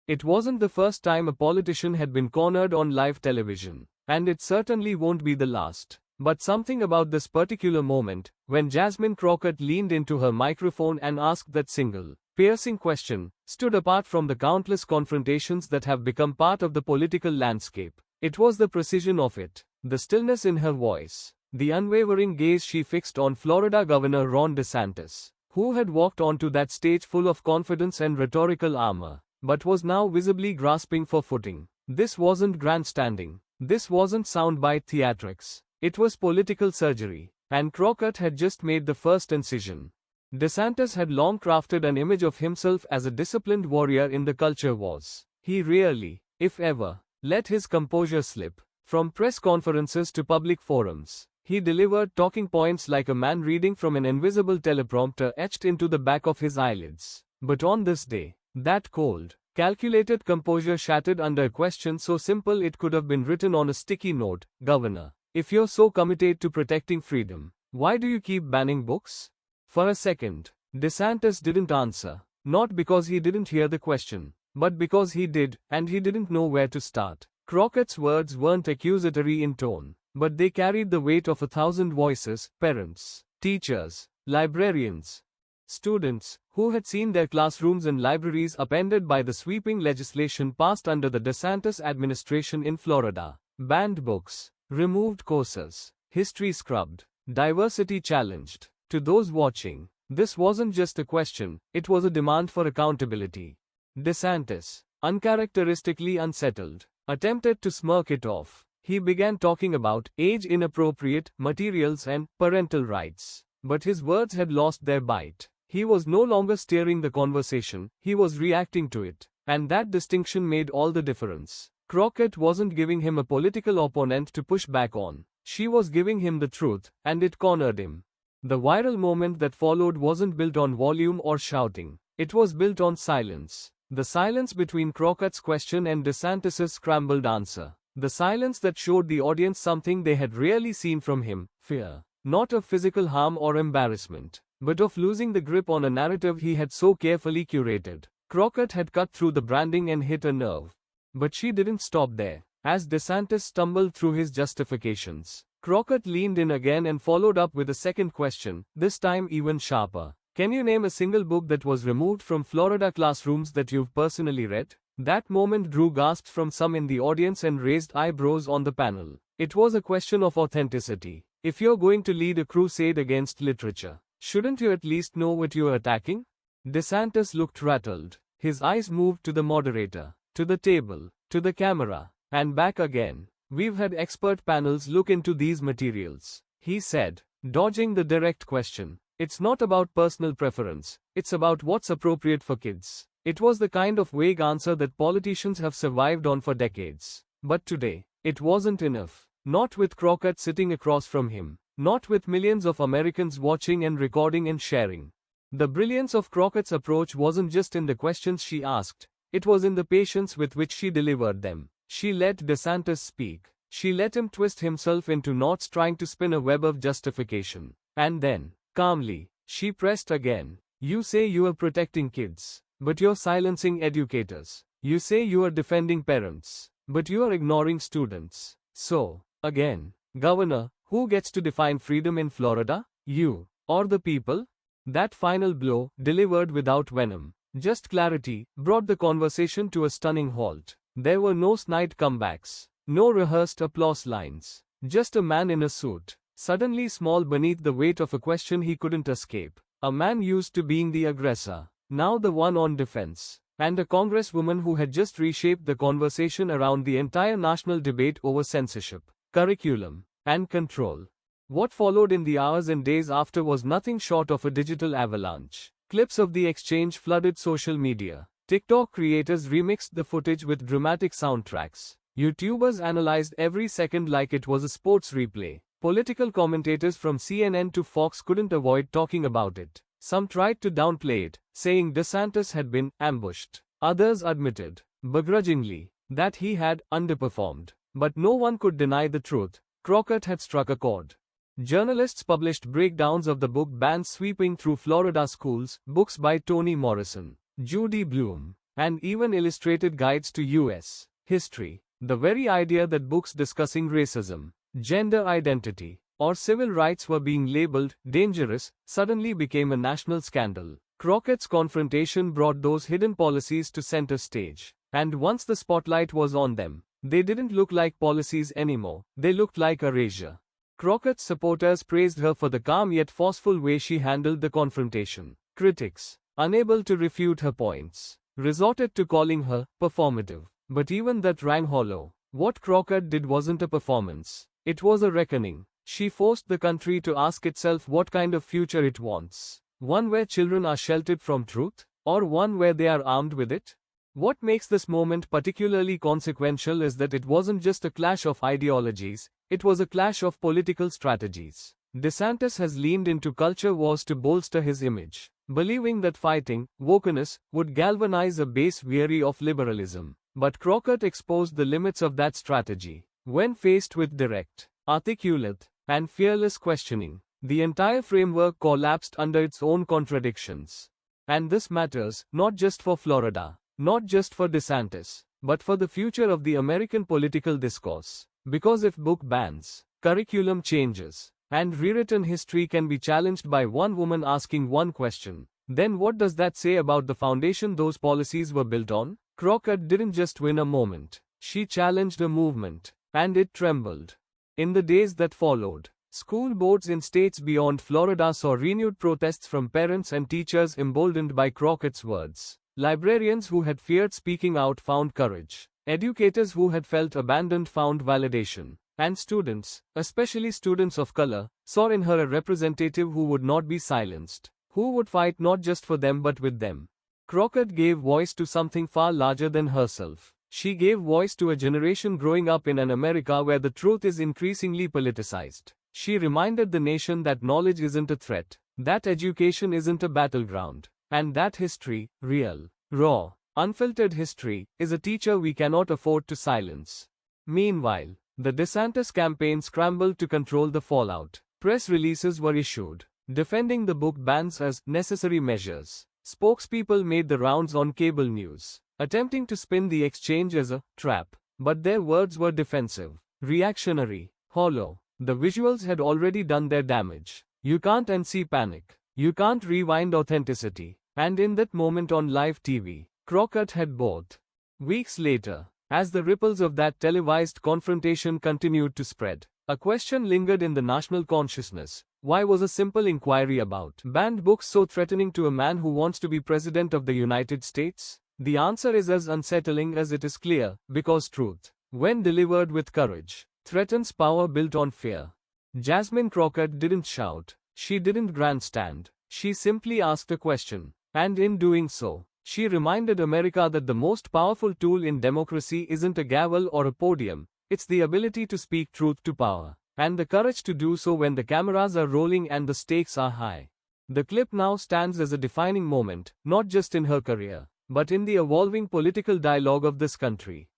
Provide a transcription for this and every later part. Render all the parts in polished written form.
It wasn't the first time a politician had been cornered on live television, and it certainly won't be the last. But something about this particular moment, when Jasmine Crockett leaned into her microphone and asked that single, piercing question, stood apart from the countless confrontations that have become part of the political landscape. It was the precision of it, the stillness in her voice, the unwavering gaze she fixed on Florida Governor Ron DeSantis, who had walked onto that stage full of confidence and rhetorical armor, but was now visibly grasping for footing. This wasn't grandstanding. This wasn't soundbite theatrics. It was political surgery, and Crockett had just made the first incision. DeSantis had long crafted an image of himself as a disciplined warrior in the culture wars. He rarely, if ever, let his composure slip. From press conferences to public forums, he delivered talking points like a man reading from an invisible teleprompter etched into the back of his eyelids. But on this day, that cold, calculated composure shattered under a question so simple it could have been written on a sticky note. Governor, if you're so committed to protecting freedom, why do you keep banning books? For a second, DeSantis didn't answer, not because he didn't hear the question, but because he did, and he didn't know where to start. Crockett's words weren't accusatory in tone, but they carried the weight of 1,000 voices, parents, teachers, librarians, students, who had seen their classrooms and libraries upended by the sweeping legislation passed under the DeSantis administration in Florida. Banned books, removed courses, history scrubbed, diversity challenged. To those watching, this wasn't just a question, it was a demand for accountability. DeSantis, uncharacteristically unsettled, attempted to smirk it off. He began talking about age-inappropriate materials and parental rights. But his words had lost their bite. He was no longer steering the conversation, he was reacting to it. And that distinction made all the difference. Crockett wasn't giving him a political opponent to push back on. She was giving him the truth, and it cornered him. The viral moment that followed wasn't built on volume or shouting. It was built on silence. The silence between Crockett's question and DeSantis' scrambled answer. The silence that showed the audience something they had rarely seen from him, fear. Not of physical harm or embarrassment, but of losing the grip on a narrative he had so carefully curated. Crockett had cut through the branding and hit a nerve. But she didn't stop there. As DeSantis stumbled through his justifications, Crockett leaned in again and followed up with a second question, this time even sharper. Can you name a single book that was removed from Florida classrooms that you've personally read? That moment drew gasps from some in the audience and raised eyebrows on the panel. It was a question of authenticity. If you're going to lead a crusade against literature, shouldn't you at least know what you're attacking? DeSantis looked rattled. His eyes moved to the moderator, to the table, to the camera, and back again. We've had expert panels look into these materials, he said, dodging the direct question. It's not about personal preference, it's about what's appropriate for kids. It was the kind of vague answer that politicians have survived on for decades. But today, it wasn't enough. Not with Crockett sitting across from him. Not with millions of Americans watching and recording and sharing. The brilliance of Crockett's approach wasn't just in the questions she asked, it was in the patience with which she delivered them. She let DeSantis speak. She let him twist himself into knots trying to spin a web of justification. And then, calmly, she pressed again. You say you are protecting kids, but you're silencing educators. You say you are defending parents, but you are ignoring students. So, again, Governor, who gets to define freedom in Florida? You, or the people? That final blow, delivered without venom, just clarity, brought the conversation to a stunning halt. There were no snide comebacks, no rehearsed applause lines, just a man in a suit, suddenly small beneath the weight of a question he couldn't escape. A man used to being the aggressor, now the one on defense, and a congresswoman who had just reshaped the conversation around the entire national debate over censorship, curriculum, and control. What followed in the hours and days after was nothing short of a digital avalanche. Clips of the exchange flooded social media. TikTok creators remixed the footage with dramatic soundtracks. YouTubers analyzed every second like it was a sports replay. Political commentators from CNN to Fox couldn't avoid talking about it. Some tried to downplay it, saying DeSantis had been ambushed. Others admitted, begrudgingly, that he had underperformed. But no one could deny the truth. Crockett had struck a chord. Journalists published breakdowns of the book bans sweeping through Florida schools, books by Toni Morrison, Judy Blume, and even illustrated guides to US history. The very idea that books discussing racism, gender identity, or civil rights were being labeled dangerous suddenly became a national scandal. Crockett's confrontation brought those hidden policies to center stage. And once the spotlight was on them, they didn't look like policies anymore, they looked like erasure. Crockett's supporters praised her for the calm yet forceful way she handled the confrontation. Critics, unable to refute her points, resorted to calling her performative. But even that rang hollow. What Crockett did wasn't a performance. It was a reckoning. She forced the country to ask itself what kind of future it wants. One where children are sheltered from truth, or one where they are armed with it? What makes this moment particularly consequential is that it wasn't just a clash of ideologies, it was a clash of political strategies. DeSantis has leaned into culture wars to bolster his image, believing that fighting wokeness would galvanize a base weary of liberalism. But Crockett exposed the limits of that strategy. When faced with direct, articulate, and fearless questioning, the entire framework collapsed under its own contradictions. And this matters, not just for Florida, not just for DeSantis, but for the future of the American political discourse. Because if book bans, curriculum changes, and rewritten history can be challenged by one woman asking one question, then what does that say about the foundation those policies were built on? Crockett didn't just win a moment, she challenged a movement, and it trembled. In the days that followed, school boards in states beyond Florida saw renewed protests from parents and teachers emboldened by Crockett's words. Librarians who had feared speaking out found courage. Educators who had felt abandoned found validation. And students, especially students of color, saw in her a representative who would not be silenced, who would fight not just for them but with them. Crockett gave voice to something far larger than herself. She gave voice to a generation growing up in an America where the truth is increasingly politicized. She reminded the nation that knowledge isn't a threat, that education isn't a battleground, and that history, real, raw, unfiltered history, is a teacher we cannot afford to silence. Meanwhile, the DeSantis campaign scrambled to control the fallout. Press releases were issued, defending the book bans as necessary measures. Spokespeople made the rounds on cable news, attempting to spin the exchange as a trap. But their words were defensive, reactionary, hollow. The visuals had already done their damage. You can't unsee panic. You can't rewind authenticity. And in that moment on live TV, Crockett had both. Weeks later, as the ripples of that televised confrontation continued to spread, a question lingered in the national consciousness. Why was a simple inquiry about banned books so threatening to a man who wants to be president of the United States? The answer is as unsettling as it is clear, because truth, when delivered with courage, threatens power built on fear. Jasmine Crockett didn't shout, she didn't grandstand, she simply asked a question, and in doing so, she reminded America that the most powerful tool in democracy isn't a gavel or a podium, it's the ability to speak truth to power. And the courage to do so when the cameras are rolling and the stakes are high. The clip now stands as a defining moment, not just in her career, but in the evolving political dialogue of this country.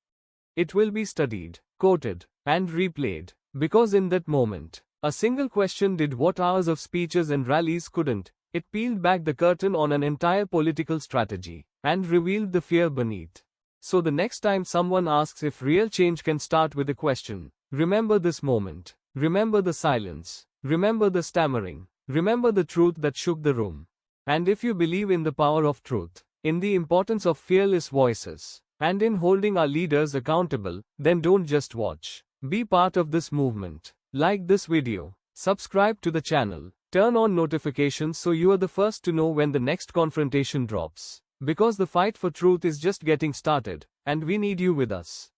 It will be studied, quoted, and replayed, because in that moment, a single question did what hours of speeches and rallies couldn't. It peeled back the curtain on an entire political strategy, and revealed the fear beneath. So the next time someone asks if real change can start with a question, remember this moment. Remember the silence. Remember the stammering. Remember the truth that shook the room. And if you believe in the power of truth, in the importance of fearless voices, and in holding our leaders accountable, then don't just watch. Be part of this movement. Like this video. Subscribe to the channel. Turn on notifications so you are the first to know when the next confrontation drops. Because the fight for truth is just getting started, and we need you with us.